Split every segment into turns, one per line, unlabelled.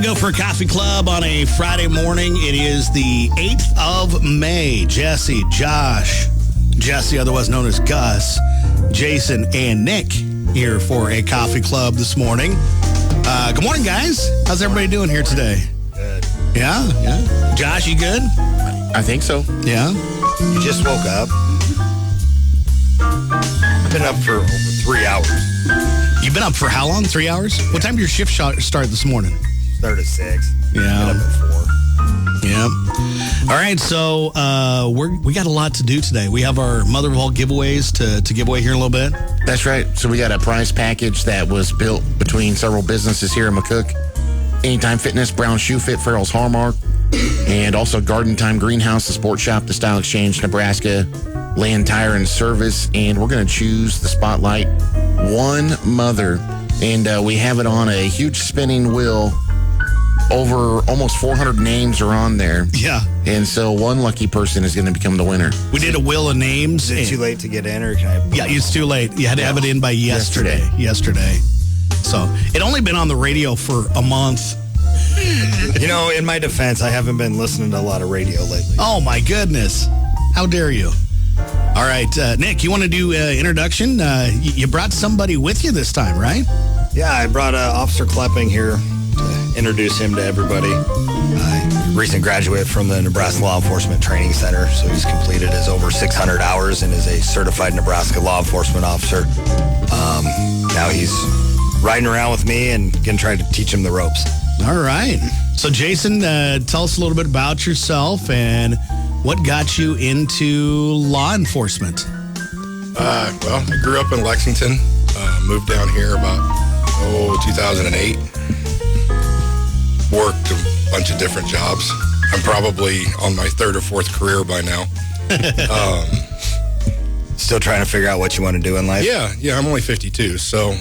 Go for a coffee club on a Friday morning. It is the 8th of May. Jesse, Josh, Jesse, otherwise known as Gus, Jason, and Nick here for a coffee club this morning. Good morning, guys. How's everybody doing here today?
Good.
Yeah. Josh, you good?
I think so.
Yeah.
You just woke up. I've been up for over 3 hours.
You've been up for how long? 3 hours? What time did your shift start this morning?
Started at 6.
Yeah.
Been up at 4.
Yeah. All right, so we got a lot to do today. We have our Mother of All giveaways to give away here in a little bit.
That's right. So we got a prize package that was built between several businesses here in McCook. Anytime Fitness, Brown Shoe Fit, Farrell's Hallmark, and also Garden Time Greenhouse, the Sports Shop, the Style Exchange, Nebraska, Land Tire and Service. And we're going to choose the Spotlight one mother. And we have it on a huge spinning wheel. Over almost 400 names are on there.
Yeah.
And so one lucky person is going to become the winner.
We did a wheel of names.
Is it too late to get in, or can I?
Yeah, it's too late. You had to have it in by yesterday. So it only been on the radio for a month.
You know, in my defense, I haven't been listening to a lot of radio lately.
Oh, my goodness. How dare you? All right, Nick, you want to do introduction? You brought somebody with you this time, right?
Yeah, I brought Officer Kloepping here to introduce him to everybody. Recent graduate from the Nebraska Law Enforcement Training Center, so he's completed his over 600 hours and is a certified Nebraska law enforcement officer. Now he's riding around with me and going to try to teach him the ropes.
All right. So, Jason, tell us a little bit about yourself and what got you into law enforcement.
Well, I grew up in Lexington, moved down here about 2008. Worked a bunch of different jobs. I'm probably on my third or fourth career by now.
Still trying to figure out what you want to do in life?
Yeah, I'm only 52, so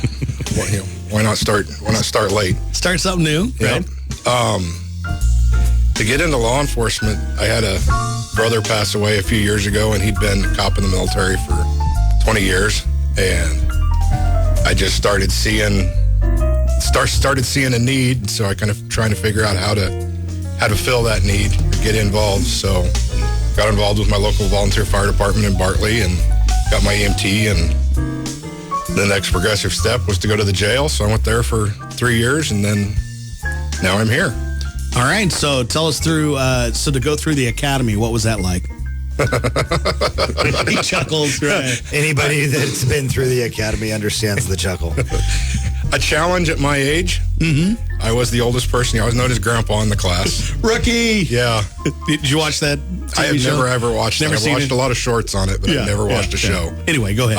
why not start late?
Start something new, right?
To get into law enforcement, I had a brother pass away a few years ago, and he'd been a cop in the military for 20 years, and I just started seeing a need, so I kind of trying to figure out how to fill that need, get involved. So got involved with my local volunteer fire department in Bartley and got my EMT, and the next progressive step was to go to the jail. So I went there for 3 years, and then now I'm here.
All right, so tell us through, so to go through the academy, what was that like? He chuckles, right?
Anybody that's been through the academy understands the chuckle.
A challenge at my age.
Mm-hmm.
I was the oldest person. I was known as Grandpa in the class.
Rookie!
Yeah.
Did you watch that TV
I have
show?
never ever watched it. I've watched a lot of shorts on it, but I've never watched a show.
Anyway, go ahead.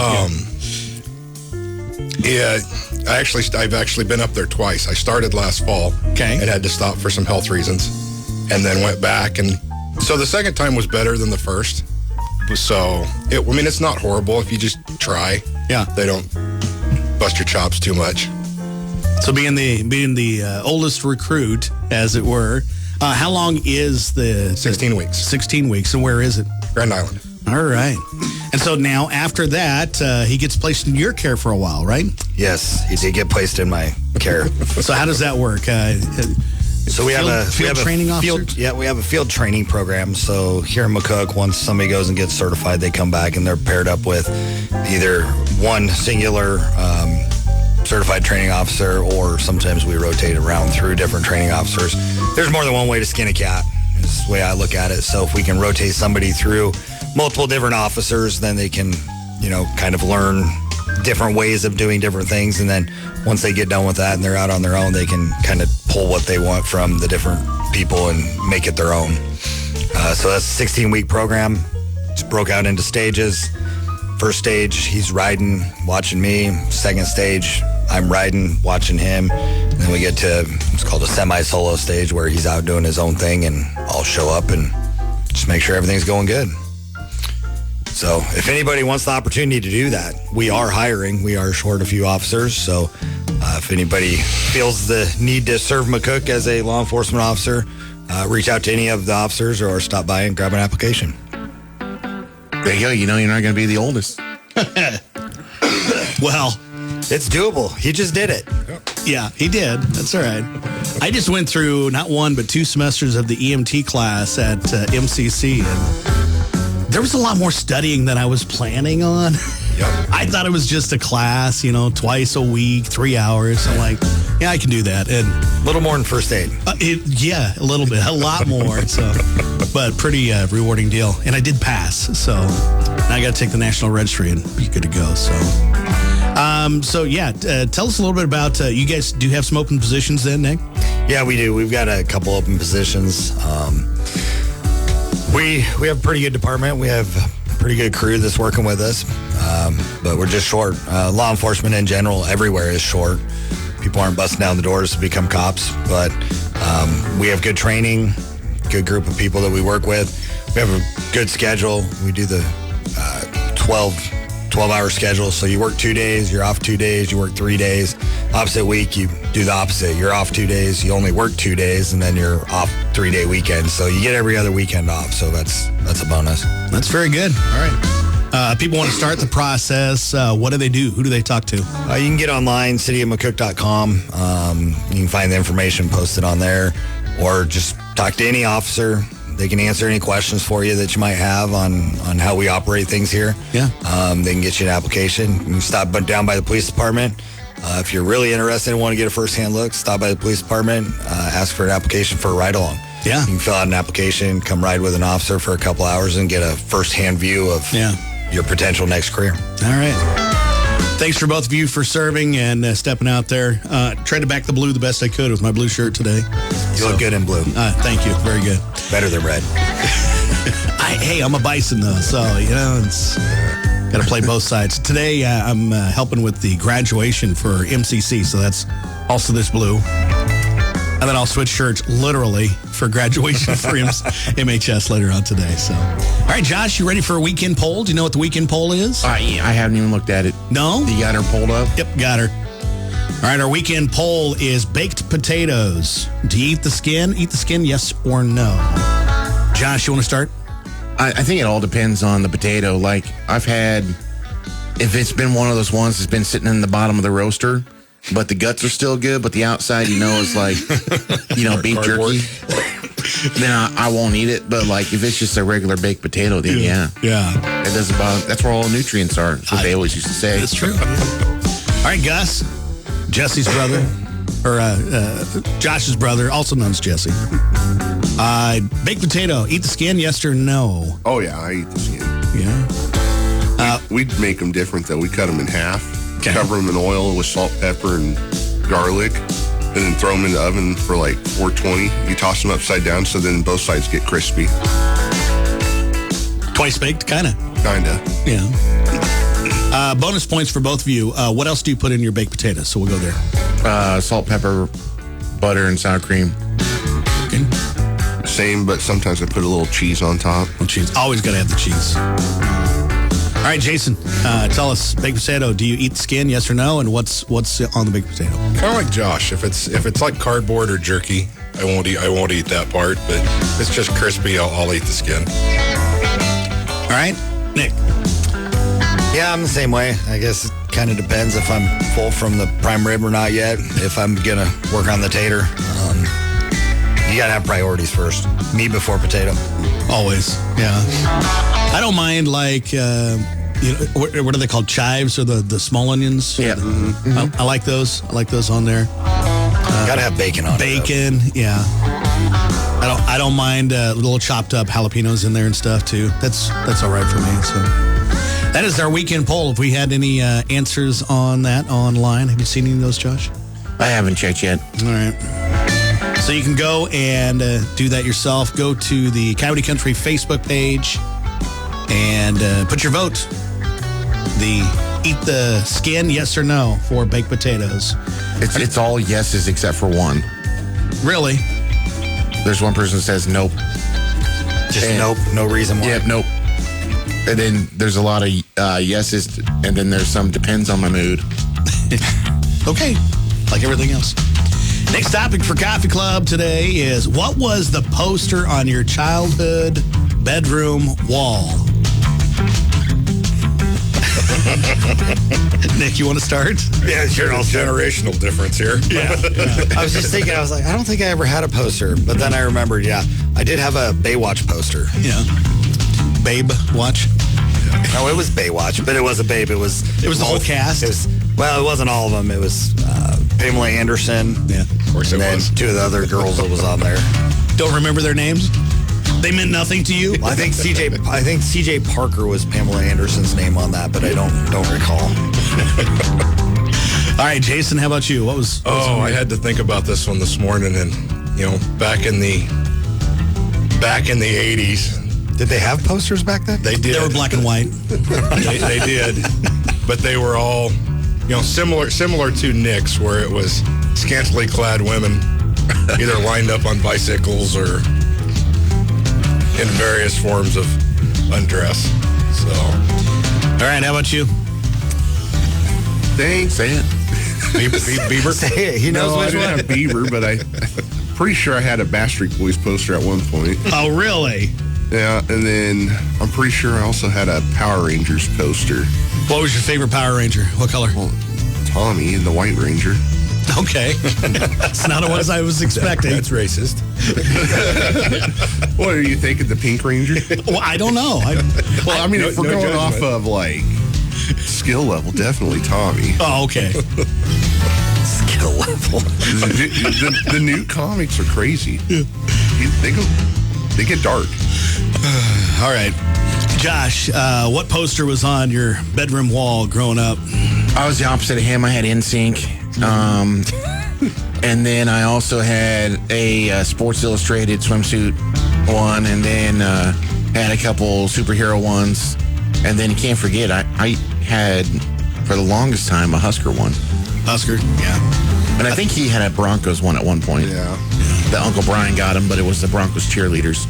I've actually been up there twice. I started last fall and had to stop for some health reasons, and then went back. And so the second time was better than the first. So, it's not horrible if you just try.
Yeah.
They don't bust your chops too much.
So being the oldest recruit, as it were, how long is the...
16 weeks.
16 weeks, and where is it?
Grand Island.
All right. And so now, after that, he gets placed in your care for a while, right?
Yes, he did get placed in my care.
So how does that work?
So we have a
training officer?
We have a field training program. So here in McCook, once somebody goes and gets certified, they come back and they're paired up with either one singular certified training officer, or sometimes we rotate around through different training officers. There's more than one way to skin a cat, is the way I look at it. So if we can rotate somebody through multiple different officers, then they can, kind of learn different ways of doing different things. And then once they get done with that and they're out on their own, they can kind of pull what they want from the different people and make it their own. So that's a 16-week program. It's broke out into stages. First stage, he's riding, watching me. Second stage, I'm riding, watching him. And then we get to, it's called a semi-solo stage, where he's out doing his own thing, and I'll show up and just make sure everything's going good. So if anybody wants the opportunity to do that, we are hiring. We are short a few officers. So if anybody feels the need to serve McCook as a law enforcement officer, reach out to any of the officers or stop by and grab an application.
There you go. You're not going to be the oldest.
Well,
it's doable. He just did it.
Yep.
Yeah, he did. That's all right. I just went through not one, but 2 semesters of the EMT class at MCC, and there was a lot more studying than I was planning on.
Yep.
I thought it was just a class, twice a week, 3 hours. I'm like, yeah, I can do that. And
A little more than first aid.
yeah, a little bit, a lot more. So, but pretty rewarding deal. And I did pass. So now I got to take the National Registry and be good to go. Tell us a little bit about, you guys do have some open positions then, Nick?
Yeah, we do. We've got a couple open positions. We have a pretty good department. We have a pretty good crew that's working with us, but we're just short. Law enforcement in general everywhere is short. People aren't busting down the doors to become cops, but we have good training, good group of people that we work with. We have a good schedule. We do the 12-hour schedule. So you work 2 days, you're off 2 days, you work 3 days. Opposite week, you do the opposite. You're off 2 days, you only work 2 days, and then you're off 3-day weekend. So you get every other weekend off. So that's a bonus.
That's very good. All right. People want to start the process. What do they do? Who do they talk to?
You can get online, cityofmccook.com. You can find the information posted on there, or just talk to any officer. They can answer any questions for you that you might have on how we operate things here.
Yeah.
They can get you an application. You can stop down by the police department. If you're really interested and want to get a first-hand look, stop by the police department, ask for an application for a ride-along.
Yeah.
You can fill out an application, come ride with an officer for a couple hours, and get a first-hand view of your potential next career.
All right. Thanks for both of you for serving and stepping out there. Tried to back the blue the best I could with my blue shirt today.
You look good in blue.
Thank you. Very good.
Better than red.
I'm a bison, though, so, it's got to play both sides. Today, I'm helping with the graduation for MCC, so that's also this blue. And then I'll switch shirts literally for graduation for MHS later on today. So, all right, Josh, you ready for a weekend poll? Do you know what the weekend poll is?
I haven't even looked at it.
No?
You got her pulled up?
Yep, got her. All right, our weekend poll is baked potatoes. Do you eat the skin? Eat the skin, yes or no? Josh, you want to start?
I think it all depends on the potato. Like, if it's been one of those ones that's been sitting in the bottom of the roaster, but the guts are still good, but the outside, is like, beef jerky, then I won't eat it. But, like, if it's just a regular baked potato, then
Yeah.
It doesn't bother. That's where all the nutrients are. That's what they always used to say.
That's true. All right, Gus, Jesse's brother, or Josh's brother, also known as Jesse. Baked potato, eat the skin, yes or no?
Oh, yeah, I eat the skin.
Yeah.
We'd make them different, though. We cut them in half,
Okay.
cover them in oil with salt, pepper, and garlic, and then throw them in the oven for like 420. You toss them upside down so then both sides get crispy.
Twice baked, kind of.
Kinda.
Yeah. Bonus points for both of you. What else do you put in your baked potatoes? So we'll go there.
Salt, pepper, butter, and sour cream.
Okay.
Same, but sometimes I put a little cheese on top.
Well, cheese. Always got to have the cheese. All right, Jason, tell us, baked potato, do you eat the skin, yes or no? And what's on the baked potato?
Kind of like Josh. If it's like cardboard or jerky, I won't eat that part. But if it's just crispy, I'll eat the skin.
All right, Nick.
Yeah, I'm the same way. I guess it kind of depends if I'm full from the prime rib or not yet. If I'm going to work on the tater, you got to have priorities first. Me before potato.
Always, yeah. I don't mind, like, what are they called? Chives or the small onions?
Yeah.
I like those. I like those on there.
Got to have bacon on it.
Bacon, yeah. I don't mind little chopped up jalapenos in there and stuff too. That's all right for me. So that is our weekend poll. If we had any answers on that online, have you seen any of those, Josh?
I haven't checked yet.
All right. So you can go and do that yourself. Go to the Coyote Country Facebook page and put your vote. Eat the skin, yes or no, for baked potatoes.
It's all yeses except for one.
Really?
There's one person that says nope.
Just nope, no reason why.
Yeah, nope. And then there's a lot of yeses, and then there's some depends on my mood.
Okay, like everything else. Next topic for Coffee Club today is, what was the poster on your childhood bedroom wall? Nick, you want to start?
Yeah, sure.
There's a generational difference here.
Yeah.
I was just thinking, I was like, I don't think I ever had a poster. But then I remembered, I did have a Baywatch poster.
Yeah. Babe watch.
No, it was Baywatch, but it was a Babe. It was
the whole cast?
It wasn't all of them. It was Pamela Anderson.
Yeah.
Of course it
And then
was.
two of the other girls that was on there.
Don't remember their names? They meant nothing to you?
I think CJ Parker was Pamela Anderson's name on that, but I don't recall.
All right, Jason, how about you? What was
I had to think about this one this morning, and back in the 80s,
Did they have posters back then?
they did.
They were black and white.
they did, but they were all, similar to Nick's, where it was scantily clad women, either lined up on bicycles or in various forms of undress. So,
All right, how about you?
Thanks.
Say it.
Bieber.
Say it. He knows
No, I
which
didn't
one.
have Bieber, but I'm pretty sure I had a Backstreet Boys poster at one point.
Oh, really?
Yeah, and then I'm pretty sure I also had a Power Rangers poster.
What was your favorite Power Ranger? What color?
Well, Tommy and the White Ranger.
Okay. It's not what I was expecting.
That's racist.
What are you thinking, the Pink Ranger?
Well, I don't know.
Well, I mean, if we're
no
going off
judgment.
of like skill level, definitely Tommy.
Oh, okay.
Skill level.
The new comics are crazy. They get dark.
All right. Josh, what poster was on your bedroom wall growing up?
I was the opposite of him. I had NSYNC. And then I also had a Sports Illustrated swimsuit one, and then had a couple superhero ones. And then you can't forget, I had, for the longest time, a Husker one.
Husker, yeah.
And I think he had a Broncos one at one point.
Yeah.
That Uncle Brian got him, but it was the Broncos cheerleaders.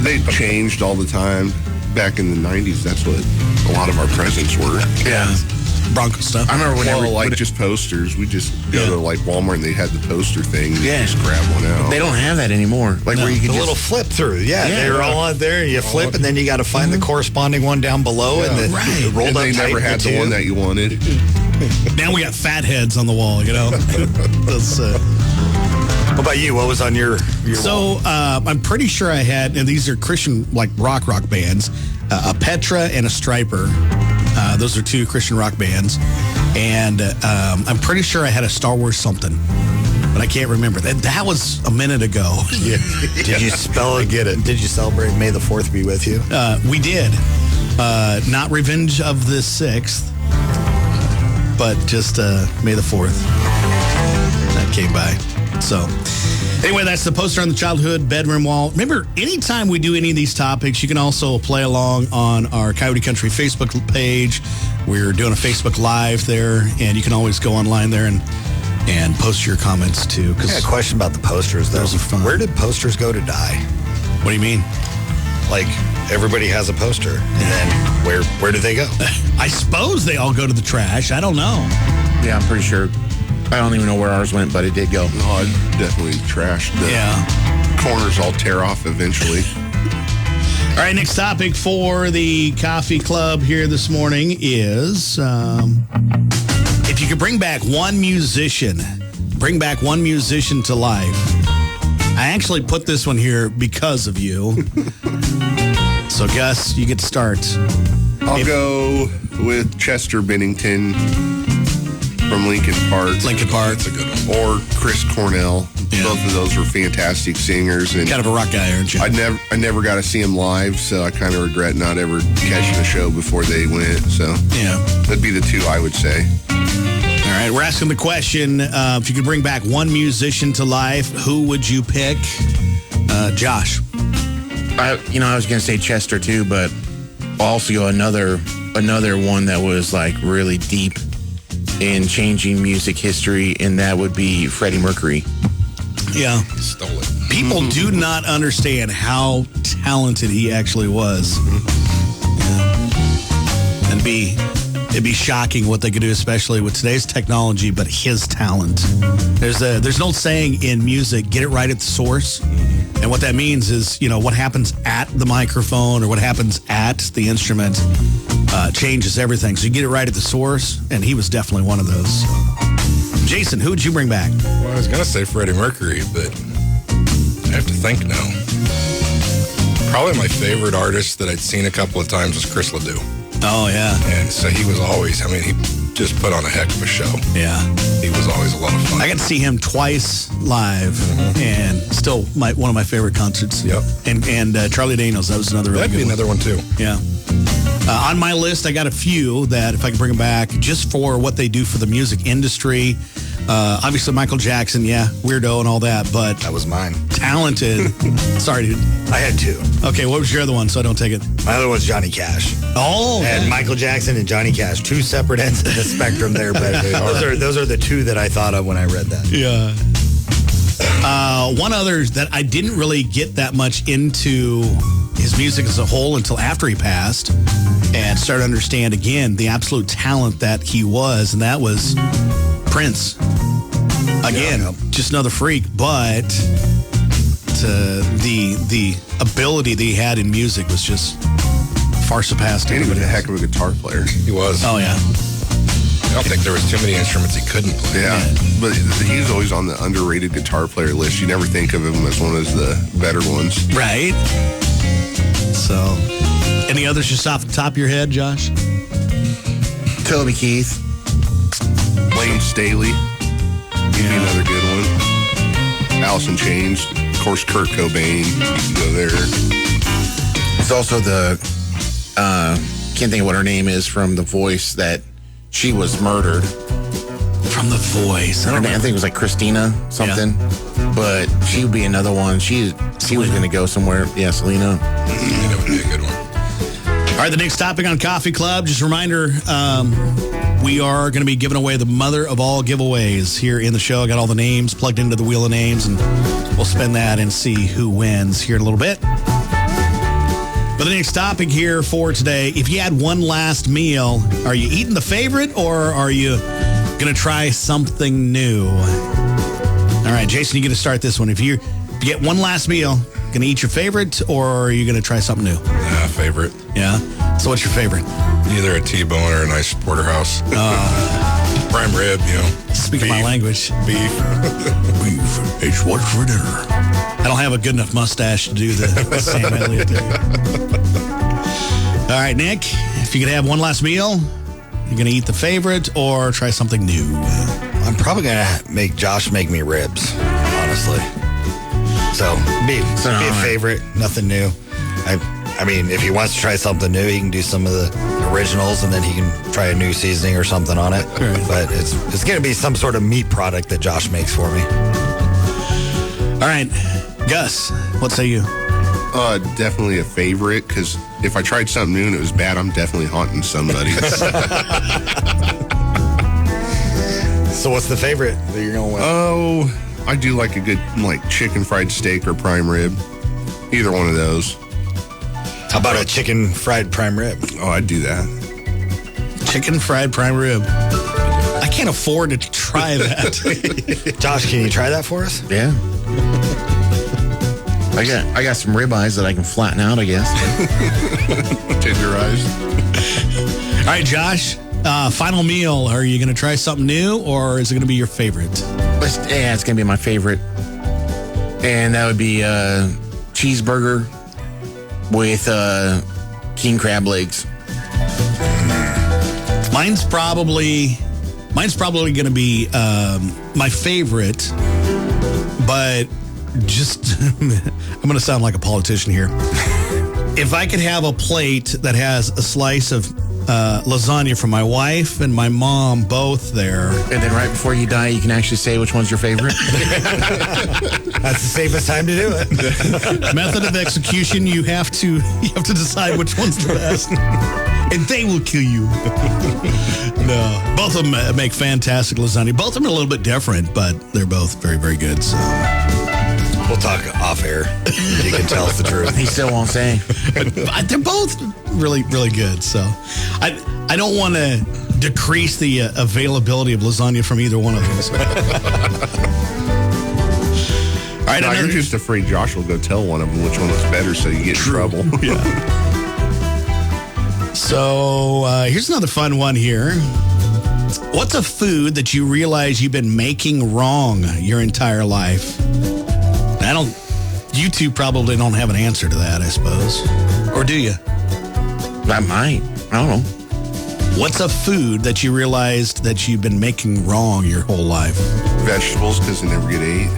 They changed all the time. Back in the 90s, that's what a lot of our presents were.
Yeah.
Bronco stuff.
I remember whenever
Just posters. We just go to like Walmart and they had the poster thing.
Yeah.
Just grab one out.
they don't have that anymore. Like where you
The
can
little
just
flip through. Yeah,
Yeah.
they're all on there. You flip, and then you got to find the corresponding one down below, and then
Right.
it rolled
and
up
they
tight
never had
in
the
two.
one that you wanted.
Now we got fat heads on the wall, That's,
What about you? What was on your wall?
so I'm pretty sure I had, and these are Christian, like rock bands, a Petra and a Striper. Those are two Christian rock bands. And I'm pretty sure I had a Star Wars something, but I can't remember. That was a minute ago.
Did you spell it? Get it? Did you celebrate May the 4th be with you?
We did. Not Revenge of the 6th, but just May the 4th. That came by. So, anyway, that's the poster on the childhood bedroom wall. Remember, anytime we do any of these topics, you can also play along on our Coyote Country Facebook page. We're doing a Facebook Live there, and you can always go online there and post your comments too.
I got a question about the posters, though.
Those are fun.
Where did posters go to die?
What do you mean?
Like, everybody has a poster, and then where do they go?
I suppose they all go to the trash. I don't know.
Yeah, I'm pretty sure. I don't even know where ours went, but it did go.
Oh, I definitely trashed. The corners all tear off eventually.
All right, next topic for the coffee club here this morning is if you could bring back one musician to life. I actually put this one here because of you. So, Gus, you get to start.
I'll go with Chester Bennington from Lincoln Park.
Lincoln Park.
That's a good one.
Or Chris Cornell.
Yeah.
Both of those were fantastic singers. And
Kind of a rock guy, aren't you?
I never got to see them live, so I kind of regret not ever catching a show before they went. So
Yeah.
that'd be the two I would say.
All right, we're asking the question, if you could bring back one musician to life, who would you pick? Josh.
I was going to say Chester too, but also another one that was like really deep in changing music history, and that would be Freddie Mercury.
Yeah.
Stole it.
People do not understand how talented he actually was. Yeah. And it'd be shocking what they could do, especially with today's technology, but his talent. There's an old saying in music, get it right at the source. And what that means is, what happens at the microphone or what happens at the instrument changes everything. So you get it right at the source, and he was definitely one of those. Jason, who would you bring back?
Well, I was going to say Freddie Mercury, but I have to think now. Probably my favorite artist that I'd seen a couple of times was Chris Ledoux.
Oh, yeah.
And so he was always, he just put on a heck of a show.
Yeah.
He was always a lot of fun.
I got to see him twice live, and still one of my favorite concerts.
Yep.
And Charlie Daniels, that was another really
That'd be
good
another one, too.
Yeah. On my list, I got a few that if I can bring them back just for what they do for the music industry. Obviously, Michael Jackson, yeah, weirdo and all that, but
That was mine.
talented. Sorry, dude.
I had two.
Okay, what was your other one so I don't take it?
My other was Johnny Cash.
Oh,
And Michael Jackson and Johnny Cash, two separate ends of the spectrum there, but those are the two that I thought of when I read that.
yeah. One other that I didn't really get that much into his music as a whole until after he passed and started to understand again the absolute talent that he was, and that was Prince. Again,
Yeah.
just another freak, but the ability that he had in music was just far surpassed
And he was
everybody
a
else.
heck of a guitar player.
He was.
Oh, yeah.
I don't think there was too many instruments he couldn't play.
Yeah, but he's always on the underrated guitar player list. You never think of him as one of the better ones.
Right. So, any others just off the top of your head, Josh?
Toby Keith.
Lane Staley, he'd be another good one. Alice in Chains, of course, Kurt Cobain. You can go there.
It's also the, can't think of what her name is from The Voice, that she was murdered.
From The Voice.
I think it was like Christina something, but she would be another one. She was going to go somewhere. Yeah, Selena.
That would be a good one.
All right, the next topic on Coffee Club, just a reminder, we are going to be giving away the mother of all giveaways here in the show. I got all the names plugged into the wheel of names, and we'll spin that and see who wins here in a little bit. But the next topic here for today, if you had one last meal, are you eating the favorite or are you going to try something new? All right, Jason, you get to start this one. If you get one last meal, going to eat your favorite or are you going to try something new?
Favorite.
Yeah? So what's your favorite?
Either a T-bone or a nice porterhouse. Prime rib,
Speak my language.
Beef.
Beef. It's what's for dinner. I don't have a good enough mustache to do the Sam Elliott thing. All right, Nick, if you could have one last meal, you're going to eat the favorite or try something new?
I'm probably going to make Josh make me ribs, honestly. So, be a favorite, nothing new. I mean, if he wants to try something new, he can do some of the originals, and then he can try a new seasoning or something on it.
Right.
But it's going to be some sort of meat product that Josh makes for me.
All right, Gus, what say you?
Definitely a favorite, because if I tried something new and it was bad, I'm definitely haunting somebody.
So what's the favorite that you're going with?
Oh, I do like a good chicken fried steak or prime rib. Either one of those.
How about a chicken fried prime rib?
Oh, I'd do that.
Chicken fried prime rib. I can't afford to try that.
Josh, can you try that for us?
Yeah. I got some ribeyes that I can flatten out, I guess.
Tenderized.
All right, Josh, final meal. Are you going to try something new or is it going to be your favorite?
It's going to be my favorite. And that would be cheeseburger with king crab legs.
Mine's probably going to be my favorite, but just I'm going to sound like a politician here. If I could have a plate that has a slice of lasagna from my wife and my mom both there.
And then right before you die, you can actually say which one's your favorite.
That's the safest time to do it.
Method of execution, you have to decide which one's the best. And they will kill you. No. Both of them make fantastic lasagna. Both of them are a little bit different, but they're both very, very good. So
We'll talk off air. You can tell us the truth.
He still won't say.
they're both really, really good. So I don't want to decrease the availability of lasagna from either one of them. So. All right,
No, you're just afraid Josh will go tell one of them which one was better so you get in trouble.
Yeah. So here's another fun one here. What's a food that you realize you've been making wrong your entire life? You two probably don't have an answer to that, I suppose. Or do you?
I might. I don't know.
What's a food that you realized that you've been making wrong your whole life?
Vegetables, because they never get ate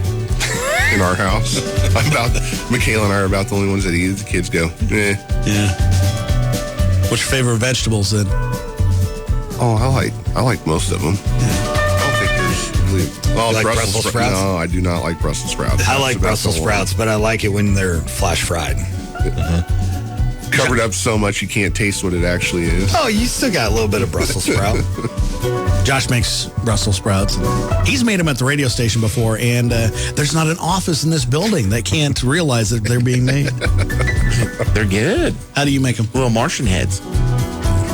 in our house. Michaela and I are about the only ones that eat it. The kids go, eh.
Yeah. What's your favorite vegetables then?
Oh, I like most of them. I don't think there's really... Oh,
You like Brussels sprouts?
No, I do not like Brussels sprouts.
I like Brussels sprouts, but I like it when they're flash fried.
Covered up so much you can't taste what it actually is.
Oh, you still got a little bit of Brussels sprout.
Josh makes Brussels sprouts. He's made them at the radio station before, and there's not an office in this building that can't realize that they're being made.
They're good.
How do you make them?
Little Martian heads.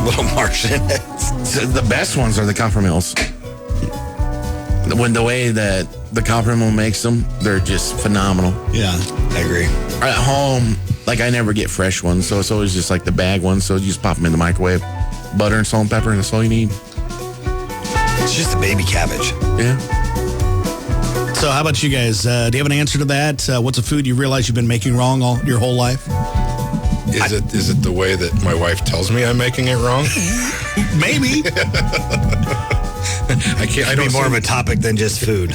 Little Martian heads.
So the best ones are the copper mills. When the way that the copper mill makes them, they're just phenomenal.
Yeah.
I agree.
At home, like I never get fresh ones, so it's always just like the bag ones. So you just pop them in the microwave, butter and salt and pepper, and that's all you need.
It's just a baby cabbage.
Yeah.
So how about you guys? Do you have an answer to that? What's a food you realize you've been making wrong your whole life?
Is it the way that my wife tells me I'm making it wrong?
Maybe.
I can't. I
Be
don't
more of a topic than just food.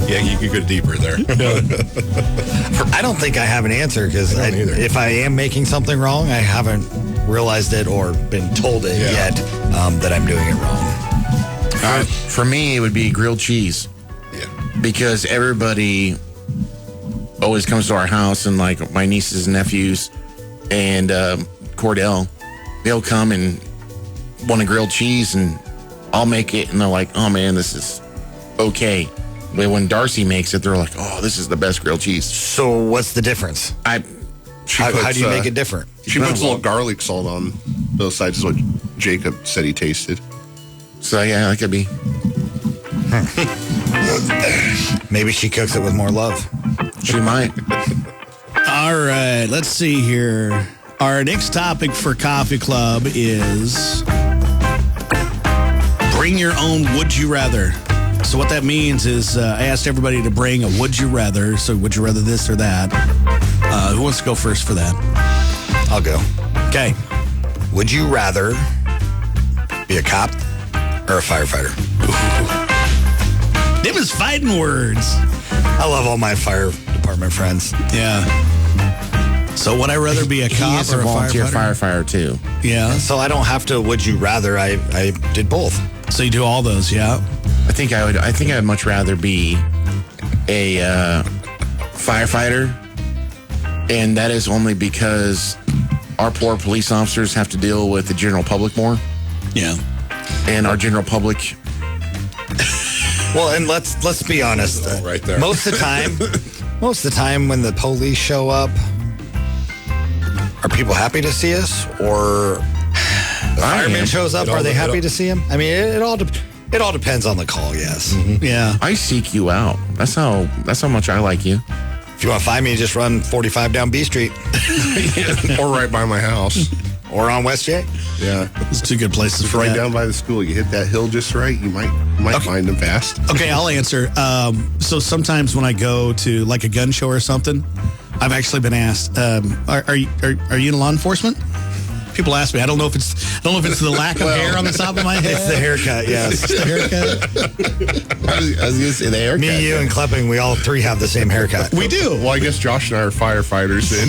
Yeah, you could go deeper there.
I don't think I have an answer because
I don't either.
if I am making something wrong, I haven't realized it or been told it yet that I'm doing it wrong.
For me, it would be grilled cheese.
Yeah.
Because everybody always comes to our house, and like my nieces and nephews and Cordell, they'll come and want a grilled cheese, and I'll make it, and they're like, oh man, this is okay. But when Darcy makes it, they're like, oh, this is the best grilled cheese.
So what's the difference?
I
How do you make it different?
She puts a little garlic salt on both sides, is what Jacob said he tasted.
So yeah, that could be.
Maybe she cooks it with more love.
She might.
All right, let's see here. Our next topic for Coffee Club is bring your own would you rather. So what that means is I asked everybody to bring a would you rather. So would you rather this or that? Who wants to go first for that?
I'll go.
Okay.
Would you rather be a cop or a firefighter?
Them is fighting words.
I love all my fire department friends.
Yeah. So would I rather be a
He
cop
is
or
a
a
volunteer
firefighter?
firefighter too.
Yeah.
So I don't have to would you rather. I did both.
So you do all those, yeah.
I think I'd much rather be a firefighter, and that is only because our poor police officers have to deal with the general public more,
Yeah.
and our general public.
Well, and let's be honest.
Right there.
Most of the time when the police show up, are people happy to see us, or the fireman shows up? Are they happy to see him? I mean, it all depends on the call. Yes.
Yeah.
I seek you out. That's how much I like you.
If you want to find me, just run 45 down B Street
Or right by my house.
or on West J.
Yeah.
It's two good places
It's
for
right
that.
down by the school. You hit that hill just right, you might find them fast.
Okay, I'll answer. So sometimes when I go to like a gun show or something, I've actually been asked, "Are you in law enforcement?" People ask me. I don't know if it's the lack of hair on the top of my head.
It's the haircut. Yes.
It's the haircut.
I was going to say the haircut.
Me, you, and Kloepping, we all three have the same haircut.
We do.
Well, I guess Josh and I are firefighters then.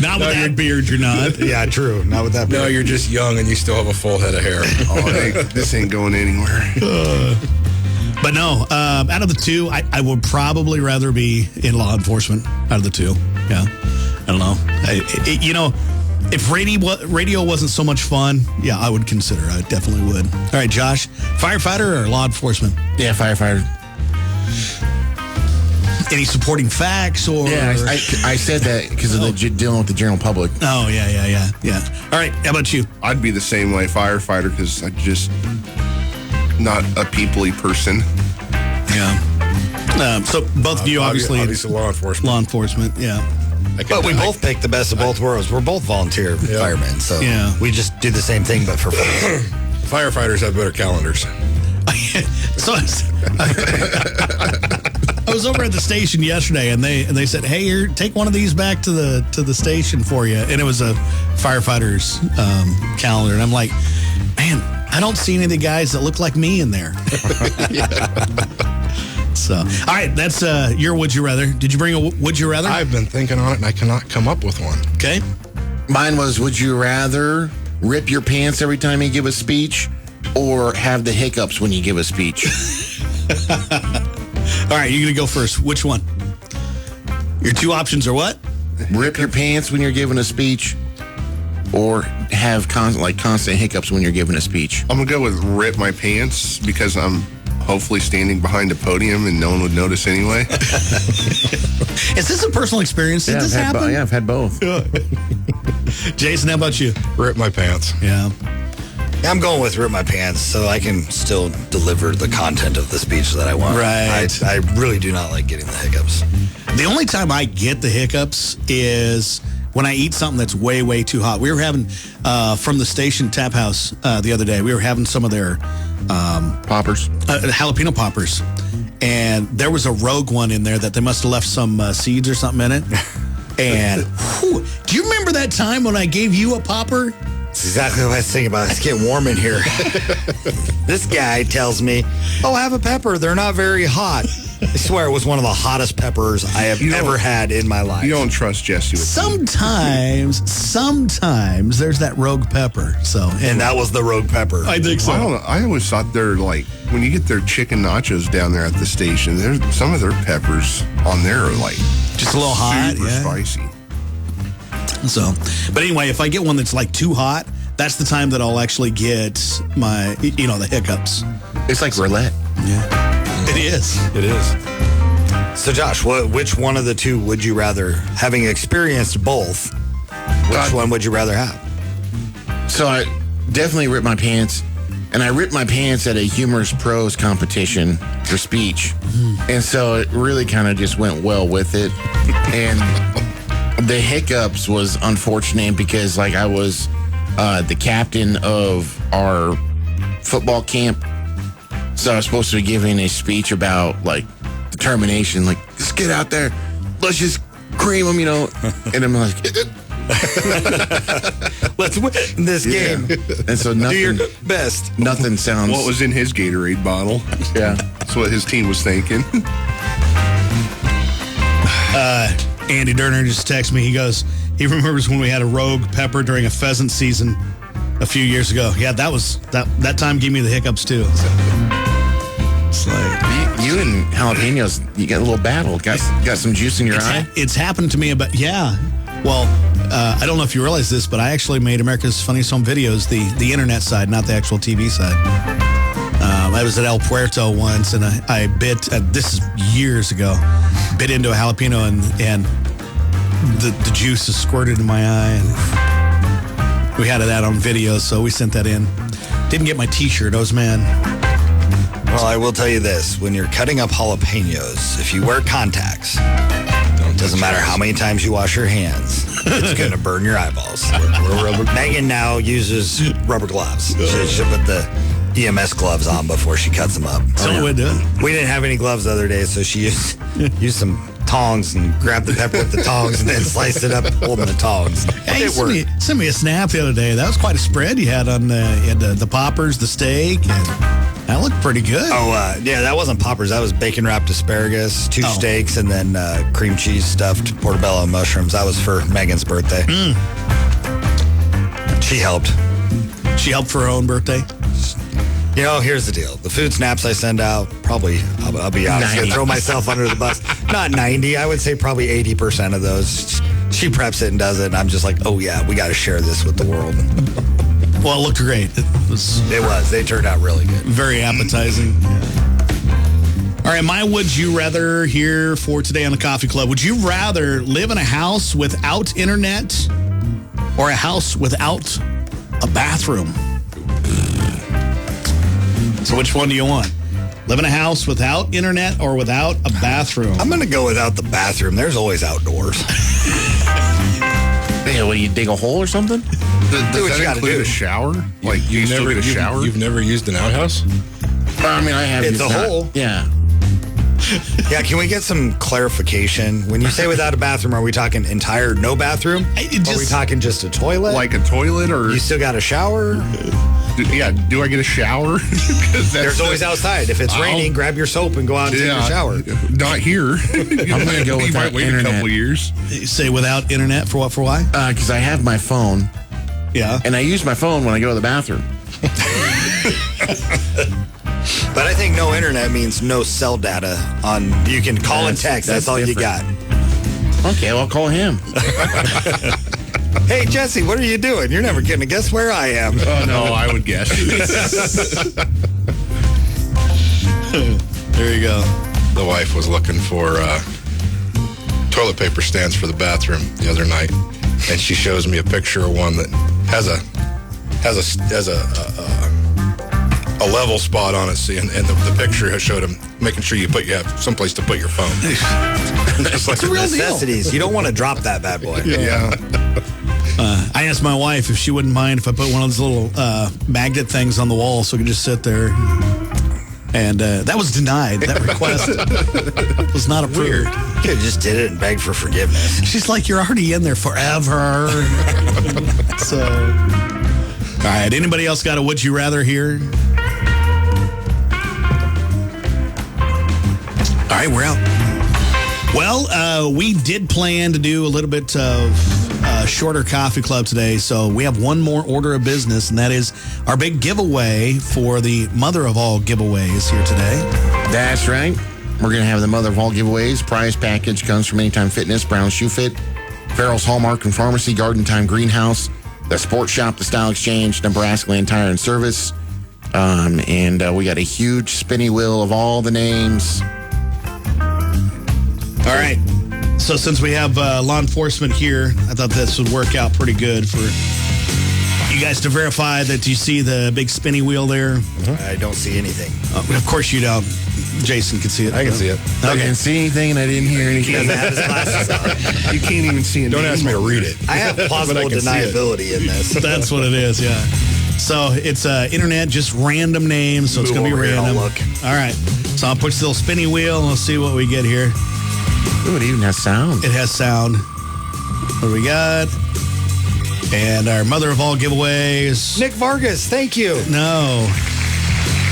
Not with that beard, you're not.
Yeah, true. Not with that.
No,
beard.
you're just young and you still have a full head of hair.
Oh, this ain't going anywhere.
But no, out of the two, I would probably rather be in law enforcement out of the two. Yeah. I don't know. If radio wasn't so much fun, yeah, I would consider. I definitely would. All right, Josh, firefighter or law enforcement?
Yeah, firefighter.
Any supporting facts or?
Yeah, I said that because of dealing with the general public.
Oh, yeah. All right, how about you?
I'd be the same way, firefighter, because I'm just not a people-y person.
Yeah. So both of you, obviously
law enforcement.
law enforcement, yeah.
But we both picked the best of both worlds. We're both volunteer firemen, so we just do the same thing, but for free.
Firefighters have better calendars.
So I was over at the station yesterday, and they said, "Hey, here, take one of these back to the station for you." And it was a firefighter's calendar, and I'm like, "Man, I don't see any of the guys that look like me in there." So, all right, that's your would you rather. Did you bring a would you rather?
I've been thinking on it, and I cannot come up with one.
Okay.
Mine was, would you rather rip your pants every time you give a speech or have the hiccups when you give a speech?
All right, you're going to go first. Which one? Your two options are what?
Rip your pants when you're giving a speech or have constant hiccups when you're giving a speech?
I'm going to go with rip my pants because I'm hopefully standing behind a podium and no one would notice anyway.
Is this a personal experience? Did this happen?
I've had both.
Jason, how about you?
Rip my pants.
Yeah.
I'm going with rip my pants so I can still deliver the content of the speech that I want.
Right.
I really do not like getting the hiccups.
The only time I get the hiccups is when I eat something that's way, way too hot. We were having, from the station tap house the other day, we were having some of their
Poppers.
Jalapeno poppers. And there was a rogue one in there that they must have left some seeds or something in it. And do you remember that time when I gave you a popper?
That's exactly what I was thinking about. It's getting warm in here. This guy tells me, "Oh, have a pepper. They're not very hot." I swear it was one of the hottest peppers I have ever had in my life.
You don't trust Jesse with
Sometimes there's that rogue pepper. So,
and that was the rogue pepper.
I think so.
I don't know. I always thought they're like, when you get their chicken nachos down there at the station, some of their peppers on there are like
just a little hot,
super spicy.
So, but anyway, if I get one that's like too hot, that's the time that I'll actually get my, the hiccups.
It's like roulette.
Yeah. It is.
It is. So, Josh, which one of the two would you rather, having experienced both, which one would you rather have?
So I definitely ripped my pants, and I ripped my pants at a Humorous Prose competition for speech. And so it really kind of just went well with it. And the hiccups was unfortunate because I was the captain of our football camp. So I was supposed to be giving a speech about determination, just get out there, let's just cream them, And I'm like,
let's win this game.
And so nothing,
do your best.
Nothing sounds.
What was in his Gatorade bottle?
Yeah,
that's what his team was thinking.
Andy Durner just texted me. He goes, he remembers when we had a rogue pepper during a pheasant season a few years ago. Yeah, that time gave me the hiccups too. So. It's like
you and jalapenos, you got a little battle. Got some juice in your eye.
It's happened to me, but yeah. Well, I don't know if you realize this, but I actually made America's Funniest Home Videos the internet side, not the actual TV side. I was at El Puerto once, and I bit. This is years ago. Bit into a jalapeno, and the juice is squirted in my eye. And we had that on video, so we sent that in. Didn't get my T-shirt. I was mad.
Well, I will tell you this. When you're cutting up jalapenos, if you wear contacts, it doesn't matter how many times you wash your hands, it's going to burn your eyeballs. Megan now uses rubber gloves. She'll put the EMS gloves on before she cuts them up.
We
didn't have any gloves the other day, so she used some tongs and grabbed the pepper with the tongs and then sliced it up holding the tongs.
Hey, sent me a snap the other day. That was quite a spread you had on the poppers, the steak, and that looked pretty good.
Oh, yeah, that wasn't poppers. That was bacon-wrapped asparagus, two steaks, and then cream cheese stuffed portobello mushrooms. That was for Megan's birthday. She helped.
She helped for her own birthday?
Here's the deal. The food snaps I send out, probably, I'll be honest, going to throw myself under the bus. Not 90. I would say probably 80% of those. She preps it and does it, and I'm just like, oh, yeah, we got to share this with the world.
Well, it looked great. It was.
They turned out really good.
Very appetizing. Yeah. All right, my would you rather here for today on the Coffee Club. Would you rather live in a house without internet or a house without a bathroom? So which one do you want? Live in a house without internet or without a bathroom?
I'm going to go without the bathroom. There's always outdoors.
Hey, what do you dig a hole or something?
Do what
Does
you
that
gotta
include
do.
a shower? Like, do you still get a shower?
You've never used an outhouse?
I mean, I have.
It's a hole.
Yeah.
Yeah, can we get some clarification? When you say without a bathroom, are we talking entire no bathroom? Are we talking just a toilet?
Like a toilet, or
You still got a shower?
do I get a shower? 'Cause
There's always outside. If it's raining, grab your soap and go out and take a shower.
Not here.
I'm going to go
You
with
might
that
wait
internet.
a couple years.
You say without internet for what, for why?
Because I have my phone,
Yeah.
and I use my phone when I go to the bathroom.
But I think no internet means no cell data on. You can call and text. That's all you got.
Okay, well, I'll call him.
Hey, Jesse, what are you doing? You're never going to guess where I am.
Oh, no, I would guess.
There you go.
The wife was looking for toilet paper stands for the bathroom the other night, and she shows me a picture of one that has a level spot on it. See, and the picture has showed him making sure you have someplace to put your phone.
It's like necessities. You don't want to drop that bad boy.
Yeah.
I asked my wife if she wouldn't mind if I put one of those little magnet things on the wall so it could just sit there. And that was denied. That request was not approved.
You could have just did it and begged for forgiveness.
She's like, you're already in there forever. So, all right. Anybody else got a would you rather here? All right, we're out. Well, we did plan to do a little bit of shorter coffee club today, so we have one more order of business, and that is our big giveaway for the mother of all giveaways here today.
That's right. We're going to have the mother of all giveaways. Prize package comes from Anytime Fitness, Brown Shoe Fit, Farrell's Hallmark and Pharmacy, Garden Time Greenhouse, the Sports Shop, the Style Exchange, Nebraska Land Tire and Service. And we got a huge spinny wheel of all the names.
All right. So since we have law enforcement here, I thought this would work out pretty good for you guys to verify that you see the big spinny wheel there.
I don't see anything.
Of course you don't. Jason can see it.
I can see it.
I didn't see anything and I didn't hear
He
anything.
doesn't have his glasses on.
You can't even see a
Don't
name
ask me to
on
read
there.
it.
I have plausible
But I can see it.
deniability in this.
That's what it is, yeah. So it's internet, just random names, so it's
Move
going to be
over here and
random.
I'll look.
All right. So I'll push the little spinny wheel and we'll see what we get here.
Ooh, it even has sound.
It has sound. What do we got? And our mother of all giveaways.
Nick Vargas, thank you.
No.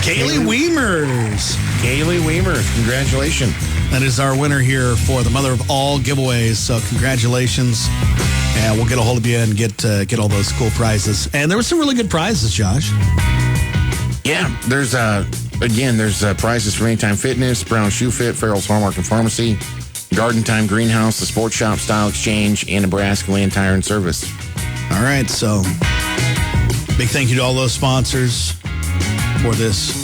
Kaylee Weimers.
Kaylee Weimers, congratulations.
That is our winner here for the mother of all giveaways. So congratulations. And we'll get a hold of you and get all those cool prizes. And there were some really good prizes, Josh.
Yeah, there's prizes from Anytime Fitness, Brown Shoe Fit, Farrell's Hallmark and Pharmacy, Garden Time Greenhouse, the Sports Shop, Style Exchange, and Nebraska Land Tire and Service.
All right, so big thank you to all those sponsors for this.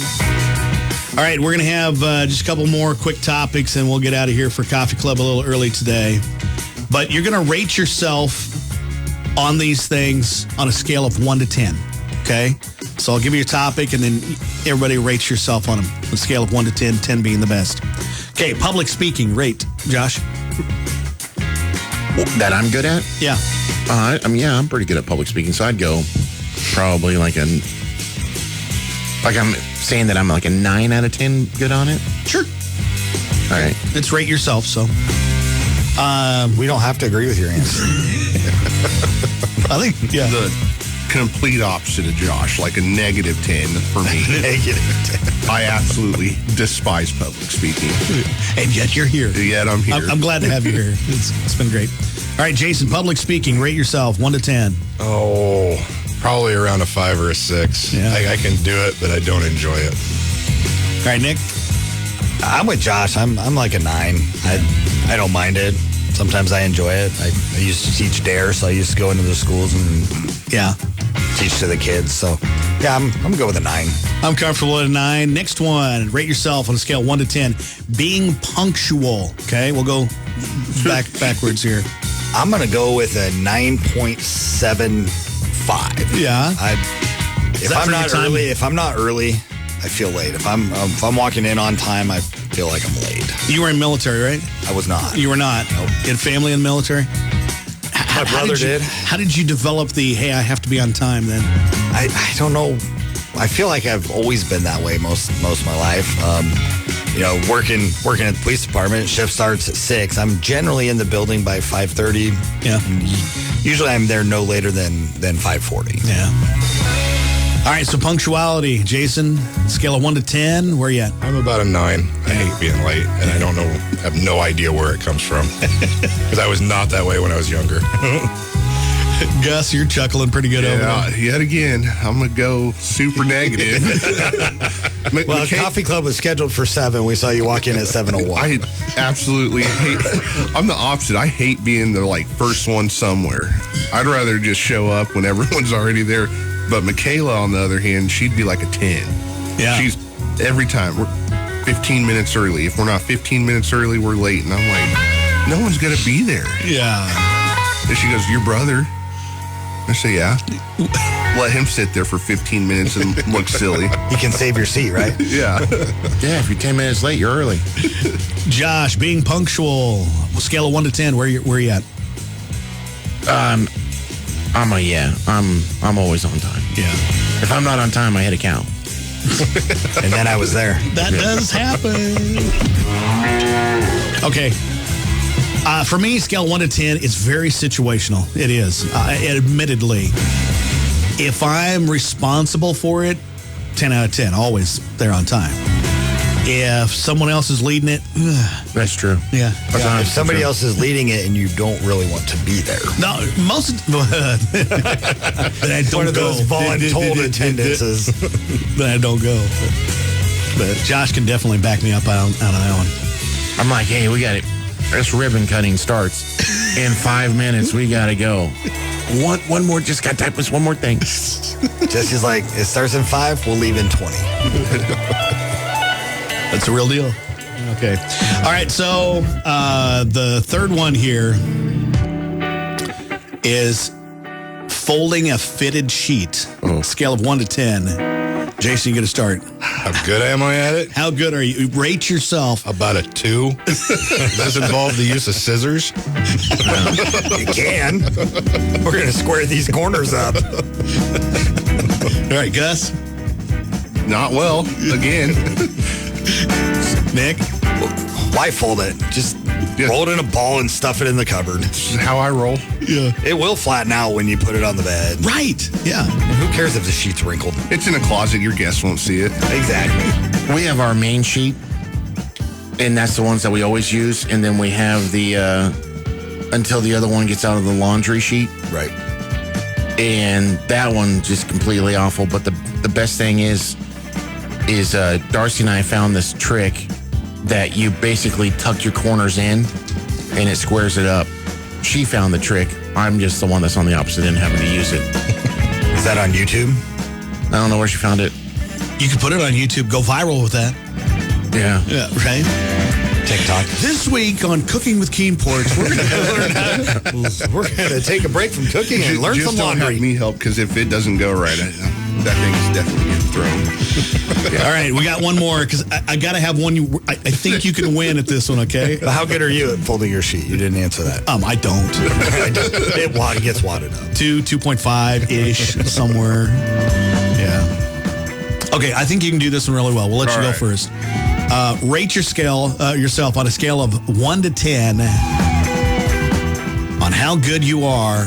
All right, we're going to have just a couple more quick topics, and we'll get out of here for Coffee Club a little early today. But you're going to rate yourself on these things on a scale of 1 to 10, okay? So I'll give you your topic, and then everybody rates yourself on a scale of 1 to 10, 10 being the best. Okay, public speaking, rate. Josh?
That I'm good at?
Yeah.
I'm pretty good at public speaking, so I'd go probably I'm saying that I'm like a 9 out of 10 good on it.
Sure.
All right.
It's rate yourself, so.
We don't have to agree with your answer.
I think, yeah.
The complete opposite of Josh, like a negative 10 for me. I absolutely despise public speaking.
And yet you're here.
Yet I'm here.
I'm glad to have you here. It's been great. All right, Jason, public speaking, rate yourself 1 to 10.
Oh, probably around a 5 or a 6.
Yeah.
I can do it, but I don't enjoy it.
All right, Nick?
I'm with Josh. I'm like a 9. I don't mind it. Sometimes I enjoy it. I used to teach DARE, so I used to go into the schools and
Yeah.
teach to the kids. So, yeah, I'm going to go with a 9.
I'm comfortable at a 9. Next one, rate yourself on a scale of 1 to 10. Being punctual. Okay, we'll go backwards here.
I'm going to go with a 9.75.
Yeah.
If
that
I'm
for
not
your time?
early, I feel late. If I'm walking in on time, I feel like I'm late.
You were in military, right?
I was not.
You were not.
Nope.
You had family in the military?
My brother did.
How did you develop the, hey, I have to be on time then?
I don't know. I feel like I've always been that way most of my life. Working at the police department, shift starts at 6. I'm generally in the building by 5:30.
Yeah.
Usually I'm there no later than 5:40.
Yeah. All right, so punctuality. Jason, scale of 1 to 10, where you at?
I'm about a 9. I hate being late, and I have no idea where it comes from. Because I was not that way when I was younger.
Gus, you're chuckling pretty good over there.
Yet again, I'm going to go super negative.
Well, Coffee Club was scheduled for 7. We saw you walk in at 7:01.
I absolutely hate, I'm the opposite. I hate being the first one somewhere. I'd rather just show up when everyone's already there. But Michaela, on the other hand, she'd be like a 10.
Yeah.
She's, every time, we're 15 minutes early. If we're not 15 minutes early, we're late. And I'm like, no one's going to be there.
Yeah.
And she goes, your brother? I say, yeah. Let him sit there for 15 minutes and look silly.
You can save your seat, right?
Yeah.
Yeah, if you're 10 minutes late, you're early.
Josh, being punctual, scale of 1 to 10, where you at?
I'm always on time.
Yeah.
If I'm not on time, I hit a cow.
And then I was there.
That does happen. Okay. For me, scale 1 to 10, it's very situational. It is. Admittedly. If I'm responsible for it, 10 out of 10. Always there on time. If someone else is leading it,
That's true.
yeah.
If somebody else is leading it and you don't really want to be there.
No, most of then I don't
One of
go.
those voluntold attendances.
Then I don't go. But Josh can definitely back me up on that one.
I'm like, hey, we got it. This ribbon cutting starts in 5 minutes. We got to go. One more, just got to type this one more thing.
Jesse's like, it starts in 5, we'll leave in 20.
That's a real deal. Okay. All right. So the third one here is folding a fitted sheet. Scale of 1 to 10. Jason, you get to start.
How good am I at it?
How good are you? Rate yourself.
About a 2. Does it involve the use of scissors?
You can. We're going to square these corners up.
All right, Gus.
Not well, again.
Nick.
Why fold it? Just roll it in a ball and stuff it in the cupboard.
This is how I roll.
Yeah.
It will flatten out when you put it on the bed.
Right. Yeah.
Who cares if the sheet's wrinkled?
It's in a closet. Your guests won't see it.
Exactly.
We have our main sheet, and that's the ones that we always use. And then we have the, until the other one gets out of the laundry sheet.
Right.
And that one just completely awful. But the best thing is Darcy and I found this trick that you basically tuck your corners in and it squares it up. She found the trick. I'm just the one that's on the opposite end having to use it.
Is that on YouTube?
I don't know where she found it.
You can put it on YouTube. Go viral with that.
Yeah.
Yeah. Right.
TikTok.
This week on Cooking with Keen Porch, we're going to
We're going to take a break from cooking and learn
Just
some
don't
laundry.
have me help, because if it doesn't go right, that thing is definitely getting thrown.
All right, we got one more because I got to have one. I think you can win at this one, okay?
But how good are you at folding your sheet? You didn't answer that.
I don't.
It gets wadded up.
2.5-ish, somewhere. Yeah. Okay, I think you can do this one really well. We'll let you go first. Rate your scale yourself on a scale of 1 to 10 on how good you are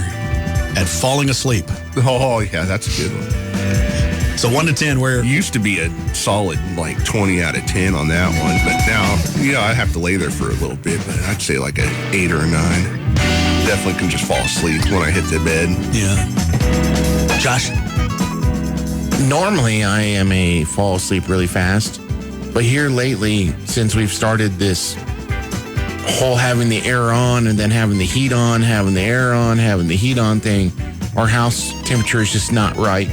at falling asleep.
Oh, yeah, that's a good one.
So 1 to 10, where...
Used to be a solid 20 out of 10 on that one, but now, I have to lay there for a little bit, but I'd say like an 8 or a 9. Definitely can just fall asleep when I hit the bed.
Yeah. Josh?
Normally, I am a fall asleep really fast. But here lately, since we've started this whole having the air on and then having the heat on, having the air on, having the heat on thing, our house temperature is just not right.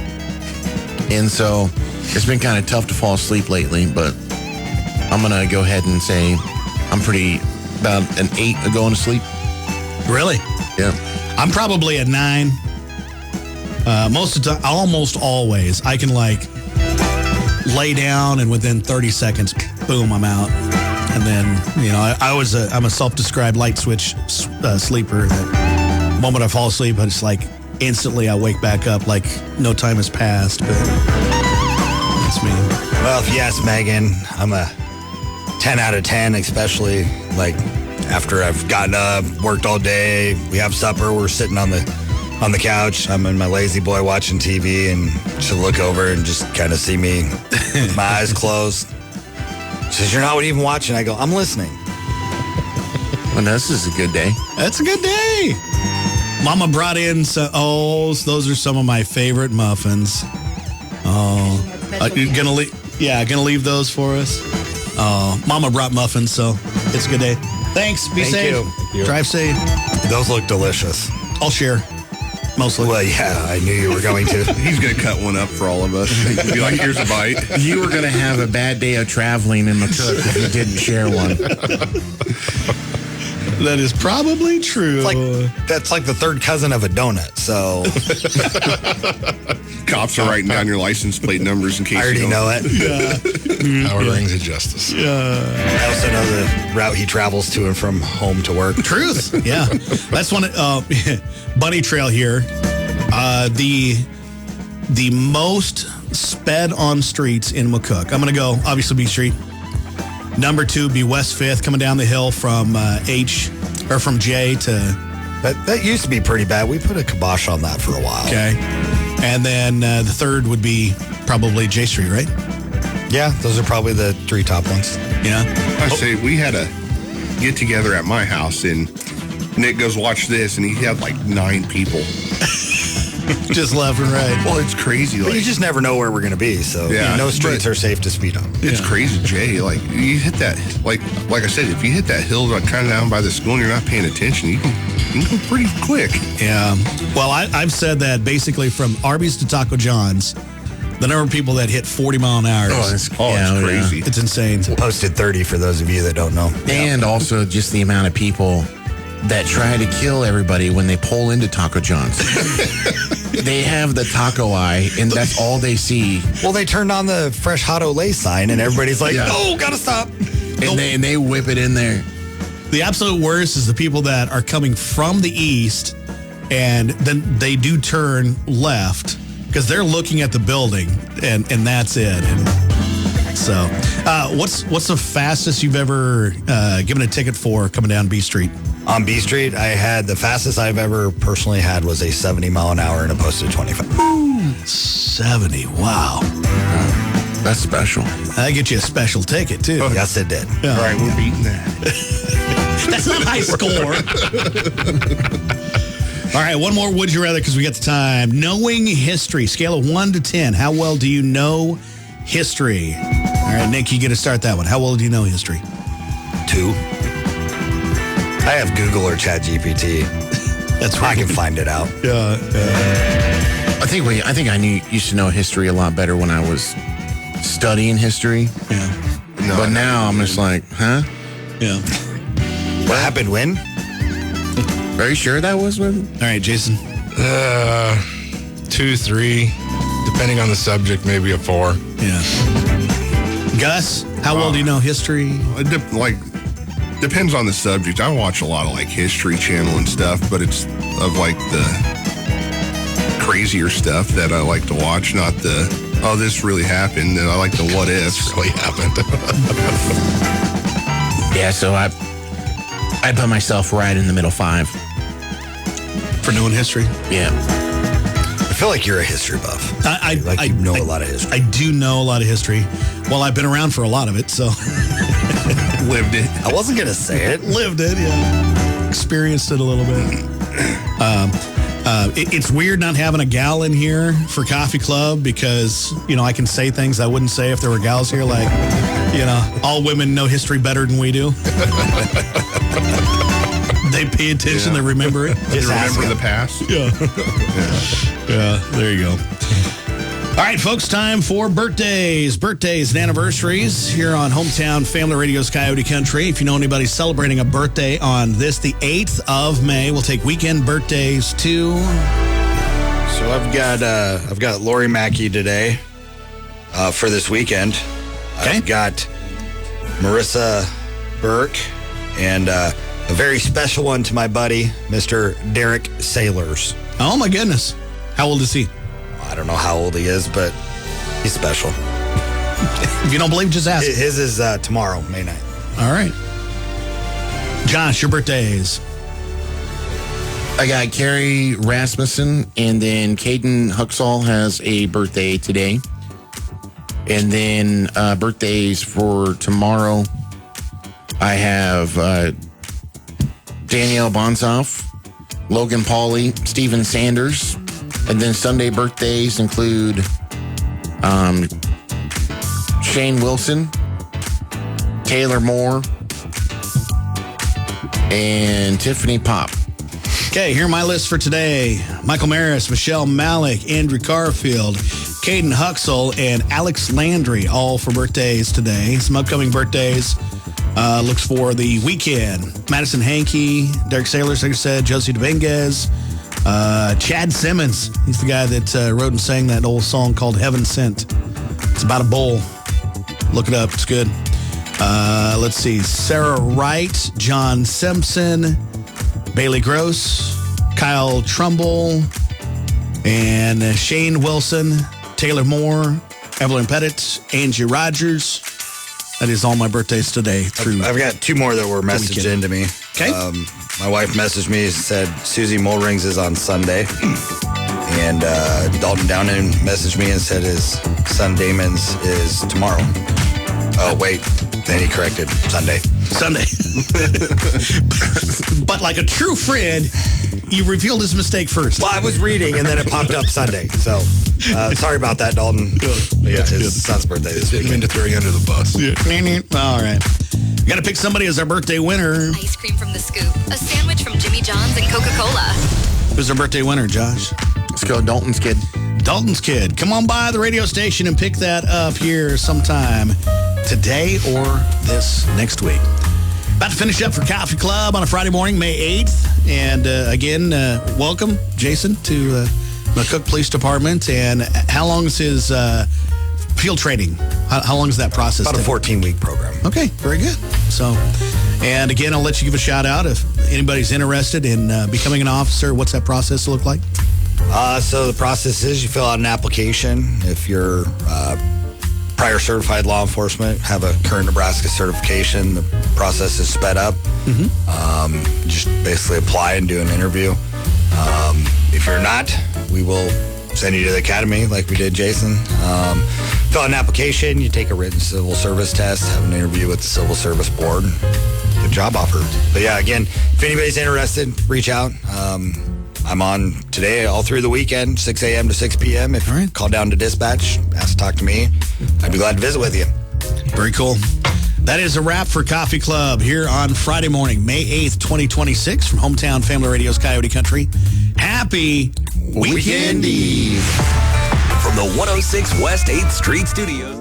And so it's been kind of tough to fall asleep lately, but I'm going to go ahead and say I'm about an 8 of going to sleep.
Really?
Yeah.
I'm probably a 9. Most of the time, almost always, I can lay down and within 30 seconds, boom, I'm out. And then, I'm a self-described light switch sleeper that The moment I fall asleep, it's like instantly I wake back up like no time has passed. But that's me.
Well, if you ask Megan, I'm a 10 out of 10, especially like after I've gotten up, worked all day, we have supper, we're sitting on the couch, I'm in my lazy boy watching TV, and she'll look over and just kind of see me with my eyes closed. She says, "You're not even watching." I go, "I'm listening."
Well, this is a good day.
That's a good day. Mama brought in those are some of my favorite muffins. You're gonna leave those for us. Mama brought muffins, so it's a good day. Thanks. Be safe.
Thank you.
Drive safe.
Those look delicious.
I'll share. Mostly.
Well, yeah, I knew you were going to.
He's going to cut one up for all of us. He'd be like, "Here's a bite."
You were going to have a bad day of traveling in McCook if you didn't share one.
That is probably true.
That's like the third cousin of a donut, so.
Cops are writing down your license plate numbers in case
I already
you
know it.
Our rings of justice.
I also know the route he travels to and from home to work.
Truth. Yeah. That's one. Bunny Trail here. The most sped on streets in McCook. I'm going to go, obviously, B Street. Number 2, be West 5th, coming down the hill from from J to...
That used to be pretty bad. We put a kibosh on that for a while.
Okay. And then the third would be probably J Street, right?
Yeah, those are probably the 3 top ones.
Yeah.
I say we had a get together at my house, and Nick goes, "Watch this," and he had like 9 people.
Just left and right.
Well, it's crazy.
But you just never know where we're going to be, so no streets are safe to speed on.
It's crazy, Jay. Like you hit that, like I said, if you hit that hill like kind of down by the school and you're not paying attention, you can go pretty quick.
Yeah. Well, I've said that basically from Arby's to Taco John's, the number of people that hit 40 mile an hour.
It's crazy.
It's insane.
Posted 30 for those of you that don't know.
And also just the amount of people that try to kill everybody when they pull into Taco John's. They have the taco eye, and that's all they see.
Well, they turned on the fresh hot Olay sign, and everybody's like, "Oh, gotta stop!"
And they whip it in there.
The absolute worst is the people that are coming from the east, and then they do turn left because they're looking at the building, and that's it. And so, what's the fastest you've ever given a ticket for coming down B Street?
On B Street, I had the fastest I've ever personally had was a 70 mile an hour and a posted 25.
70, wow.
That's special.
That'll get you a special ticket, too.
Yes, it did.
Yeah.
All right, we're beating that.
That's not high score. All right, one more Would You Rather because we got the time. Knowing history, scale of 1 to 10. How well do you know history? All right, Nick, you get to start that one. How well do you know history?
2. I have Google or ChatGPT.
That's
I can find it out.
Yeah.
I think I used to know history a lot better when I was studying history.
Yeah.
But now I'm just like, huh?
Yeah.
What happened when?
Are you sure that was when?
All right, Jason.
2, 3, depending on the subject, maybe a 4.
Yeah. Gus, how well do you know history?
Depends on the subject. I watch a lot of like History Channel and stuff, but it's of like the crazier stuff that I like to watch, not the, "Oh, this really happened." And I like the what ifs.
Really happened.
Yeah, so I put myself right in the middle 5.
For knowing history?
Yeah.
I feel like you're a history buff.
I
know a lot of history.
I do know a lot of history. Well, I've been around for a lot of it, so.
Lived it.
I wasn't going to say it.
Lived it, yeah. Experienced it a little bit. It's weird not having a gal in here for Coffee Club because, I can say things I wouldn't say if there were gals here. Like, all women know history better than we do. They pay attention. They remember it.
Just
Remember the past.
Yeah. Yeah, there you go. All right, folks, time for birthdays and anniversaries here on Hometown Family Radio's Coyote Country. If you know anybody celebrating a birthday on the 8th of May, we'll take weekend birthdays too.
So I've got Lori Mackey today for this weekend.
Okay.
I've got Marissa Burke and a very special one to my buddy, Mr. Derek Sailors.
Oh, my goodness. How old is he?
I don't know how old he is, but he's special.
If you don't believe, just ask.
His is tomorrow, May 9th.
All right. Josh, your birthdays.
I got Carrie Rasmussen, and then Caden Huxall has a birthday today. And then birthdays for tomorrow, I have Danielle Bonsoff, Logan Pauly, Steven Sanders. And then Sunday birthdays include Shane Wilson, Taylor Moore, and Tiffany Pop.
Okay, here are my list for today. Michael Maris, Michelle Malik, Andrew Garfield, Caden Huxell, and Alex Landry, all for birthdays today. Some upcoming birthdays. Looks for the weekend. Madison Hankey, Derek Sailors, like I said, Josie Dominguez, Chad Simmons. He's the guy that wrote and sang that old song called Heaven Sent. It's about a bowl. Look it up. It's good. Let's see. Sarah Wright, John Simpson, Bailey Gross, Kyle Trumbull, and Shane Wilson, Taylor Moore, Evelyn Pettit, Angie Rogers. That is all my birthdays today.
I've got two more that were messaged into me.
Okay.
My wife messaged me and said Susie Mulrings is on Sunday. And Dalton Downen messaged me and said his son Damon's is tomorrow. Oh, wait. Then he corrected Sunday.
But like a true friend, you revealed his mistake first.
Well, I was reading and then it popped up Sunday. So sorry about that, Dalton. Yeah, his son's birthday this
Didn't mean
weekend.
to throw you under the bus.
All right. We got to pick somebody as our birthday winner.
Ice cream from the Scoop, a sandwich from Jimmy John's and Coca-Cola.
Who's our birthday winner, Josh?
Let's go, Dalton's kid.
Dalton's kid. Come on by the radio station and pick that up here sometime today or this next week. About to finish up for Coffee Club on a Friday morning, May 8th. And again, welcome, Jason, to McCook Police Department. And how long is his field training? How long is that process?
About a 14-week program.
Okay, very good. So, and again, I'll let you give a shout out if anybody's interested in becoming an officer. What's that process look like?
So the process is you fill out an application. If you're prior certified law enforcement, have a current Nebraska certification, the process is sped up. Just basically apply and do an interview. If you're not, we will send you to the academy like we did Jason. Fill out an application, you take a written civil service test, have an interview with the Civil Service Board, get a job offer. But yeah, again, if anybody's interested, reach out. I'm on today all through the weekend, 6 a.m. to 6 p.m. If you call down to dispatch, ask to talk to me, I'd be glad to visit with you.
Very cool. That is a wrap for Coffee Club here on Friday morning, May 8th, 2026 from Hometown Family Radio's Coyote Country. Happy Weekend Eve.
From the 106 West 8th Street Studios.